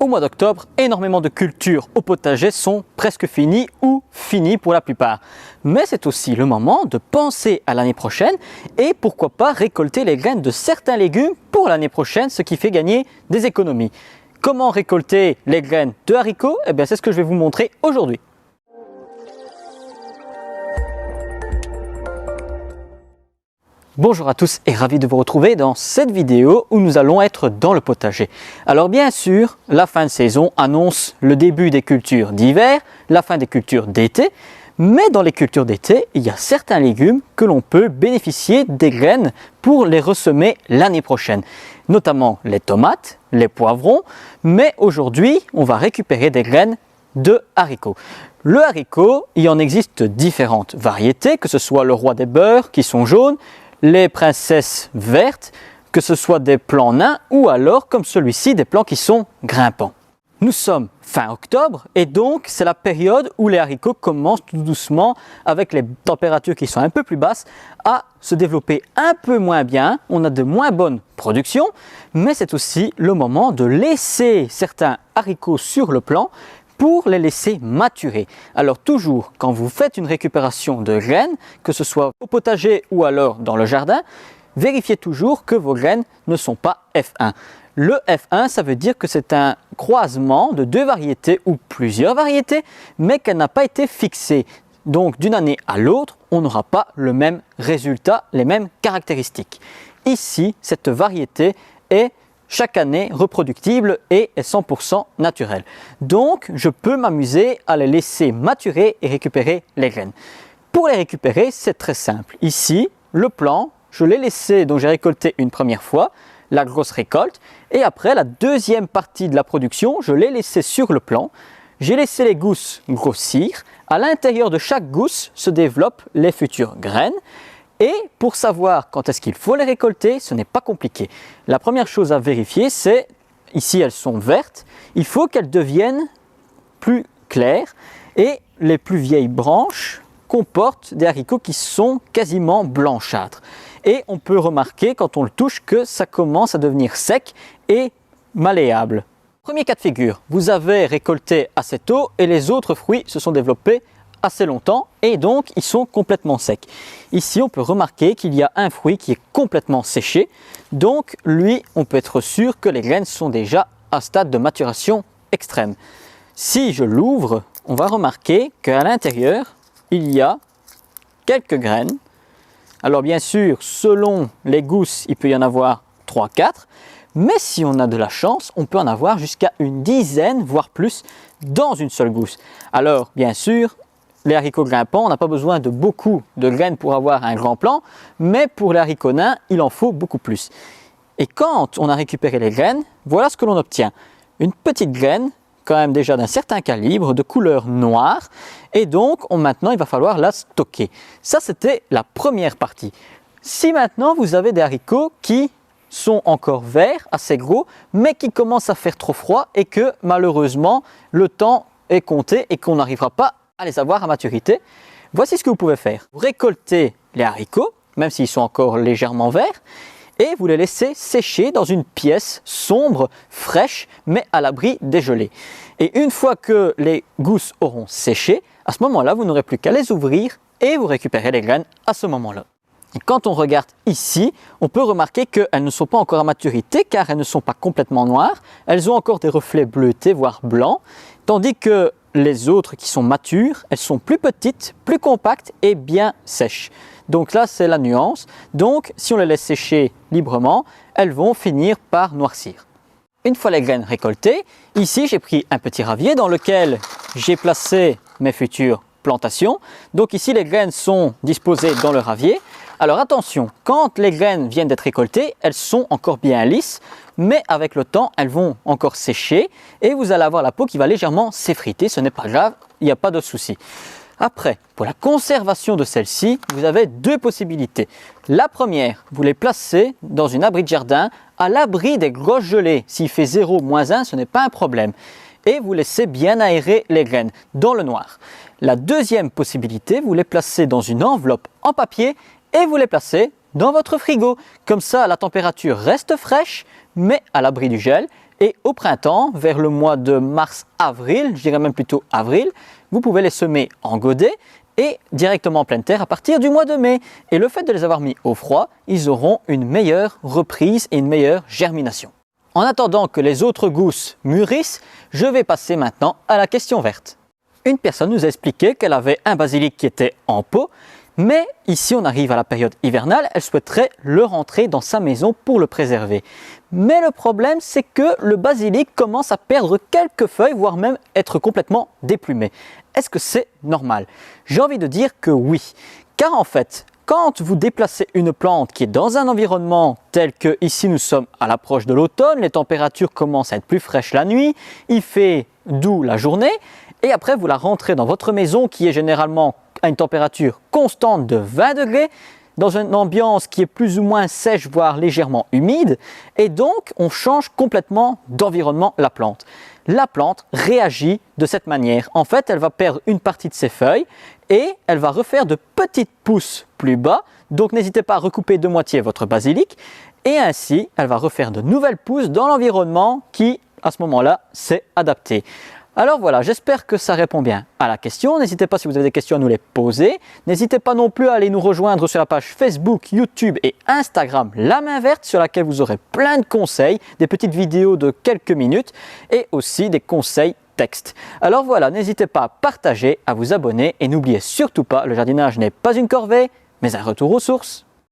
Au mois d'octobre, énormément de cultures au potager sont presque finies ou finies pour la plupart. Mais c'est aussi le moment de penser à l'année prochaine et pourquoi pas récolter les graines de certains légumes pour l'année prochaine, ce qui fait gagner des économies. Comment récolter les graines de haricots? Eh bien, c'est ce que je vais vous montrer aujourd'hui. Bonjour à tous et ravi de vous retrouver dans cette vidéo où nous allons être dans le potager. Alors bien sûr, la fin de saison annonce le début des cultures d'hiver, la fin des cultures d'été, mais dans les cultures d'été, il y a certains légumes que l'on peut bénéficier des graines pour les ressemer l'année prochaine, notamment les tomates, les poivrons, mais aujourd'hui, on va récupérer des graines de haricots. Le haricot, il en existe différentes variétés, que ce soit le roi des beurs qui sont jaunes, les princesses vertes, que ce soit des plants nains ou alors comme celui-ci des plants qui sont grimpants. Nous sommes fin octobre et donc c'est la période où les haricots commencent tout doucement avec les températures qui sont un peu plus basses à se développer un peu moins bien, on a de moins bonnes productions, mais c'est aussi le moment de laisser certains haricots sur le plan pour les laisser maturer. Alors toujours, quand vous faites une récupération de graines, que ce soit au potager ou alors dans le jardin, vérifiez toujours que vos graines ne sont pas F1. Le F1, ça veut dire que c'est un croisement de deux variétés ou plusieurs variétés, mais qu'elle n'a pas été fixée. Donc d'une année à l'autre, on n'aura pas le même résultat, les mêmes caractéristiques. Ici, cette variété est chaque année reproductible et est 100% naturelle. Donc, je peux m'amuser à les laisser maturer et récupérer les graines. Pour les récupérer, c'est très simple. Ici, le plant, je l'ai laissé, donc j'ai récolté une première fois, la grosse récolte, et après la deuxième partie de la production, je l'ai laissé sur le plant. J'ai laissé les gousses grossir. À l'intérieur de chaque gousse se développent les futures graines. Et pour savoir quand est-ce qu'il faut les récolter, ce n'est pas compliqué. La première chose à vérifier, c'est, ici elles sont vertes, il faut qu'elles deviennent plus claires et les plus vieilles branches comportent des haricots qui sont quasiment blanchâtres. Et on peut remarquer quand on le touche que ça commence à devenir sec et malléable. Premier cas de figure, vous avez récolté assez tôt et les autres fruits se sont développés assez longtemps et donc ils sont complètement secs. Ici on peut remarquer qu'il y a un fruit qui est complètement séché, donc lui on peut être sûr que les graines sont déjà à stade de maturation extrême. Si je l'ouvre, on va remarquer qu'à l'intérieur il y a quelques graines. Alors bien sûr selon les gousses il peut y en avoir 3-4, mais si on a de la chance on peut en avoir jusqu'à une dizaine voire plus dans une seule gousse. Alors bien sûr les haricots grimpants, on n'a pas besoin de beaucoup de graines pour avoir un grand plant, mais pour les haricots nains, il en faut beaucoup plus. Et quand on a récupéré les graines, voilà ce que l'on obtient. Une petite graine, quand même déjà d'un certain calibre, de couleur noire, et donc maintenant il va falloir la stocker. Ça c'était la première partie. Si maintenant vous avez des haricots qui sont encore verts, assez gros, mais qui commencent à faire trop froid et que malheureusement le temps est compté et qu'on n'arrivera pas à les avoir à maturité, voici ce que vous pouvez faire. Vous récoltez les haricots, même s'ils sont encore légèrement verts, et vous les laissez sécher dans une pièce sombre, fraîche, mais à l'abri des gelées. Et une fois que les gousses auront séché, à ce moment-là, vous n'aurez plus qu'à les ouvrir et vous récupérez les graines à ce moment-là. Et quand on regarde ici, on peut remarquer qu'elles ne sont pas encore à maturité car elles ne sont pas complètement noires, elles ont encore des reflets bleutés, voire blancs, tandis que les autres qui sont matures, elles sont plus petites, plus compactes et bien sèches. Donc là, c'est la nuance. Donc, si on les laisse sécher librement, elles vont finir par noircir. Une fois les graines récoltées, ici, j'ai pris un petit ravier dans lequel j'ai placé mes futures plantations. Donc ici, les graines sont disposées dans le ravier. Alors attention, quand les graines viennent d'être récoltées, elles sont encore bien lisses, mais avec le temps, elles vont encore sécher et vous allez avoir la peau qui va légèrement s'effriter. Ce n'est pas grave, il n'y a pas de souci. Après, pour la conservation de celles-ci, vous avez deux possibilités. La première, vous les placez dans une abri de jardin, à l'abri des grosses gelées. S'il fait 0, -1, ce n'est pas un problème. Et vous laissez bien aérer les graines dans le noir. La deuxième possibilité, vous les placez dans une enveloppe en papier et vous les placez dans votre frigo. Comme ça, la température reste fraîche, mais à l'abri du gel. Et au printemps, vers le mois de mars-avril, je dirais même plutôt avril, vous pouvez les semer en godet et directement en pleine terre à partir du mois de mai. Et le fait de les avoir mis au froid, ils auront une meilleure reprise et une meilleure germination. En attendant que les autres gousses mûrissent, je vais passer maintenant à la question verte. Une personne nous a expliqué qu'elle avait un basilic qui était en pot, mais ici on arrive à la période hivernale, elle souhaiterait le rentrer dans sa maison pour le préserver. Mais le problème, c'est que le basilic commence à perdre quelques feuilles, voire même être complètement déplumé. Est-ce que c'est normal? J'ai envie de dire que oui, car en fait, quand vous déplacez une plante qui est dans un environnement tel que ici nous sommes à l'approche de l'automne, les températures commencent à être plus fraîches la nuit, il fait doux la journée, et après vous la rentrez dans votre maison qui est généralement à une température constante de 20 degrés, dans une ambiance qui est plus ou moins sèche, voire légèrement humide, et donc on change complètement d'environnement la plante. La plante réagit de cette manière. En fait, elle va perdre une partie de ses feuilles et elle va refaire de petites pousses plus bas. Donc n'hésitez pas à recouper de moitié votre basilic et ainsi elle va refaire de nouvelles pousses dans l'environnement qui, à ce moment-là, s'est adapté. Alors voilà, j'espère que ça répond bien à la question. N'hésitez pas si vous avez des questions à nous les poser. N'hésitez pas non plus à aller nous rejoindre sur la page Facebook, YouTube et Instagram La Main Verte sur laquelle vous aurez plein de conseils, des petites vidéos de quelques minutes et aussi des conseils texte. Alors voilà, n'hésitez pas à partager, à vous abonner et n'oubliez surtout pas, le jardinage n'est pas une corvée, mais un retour aux sources.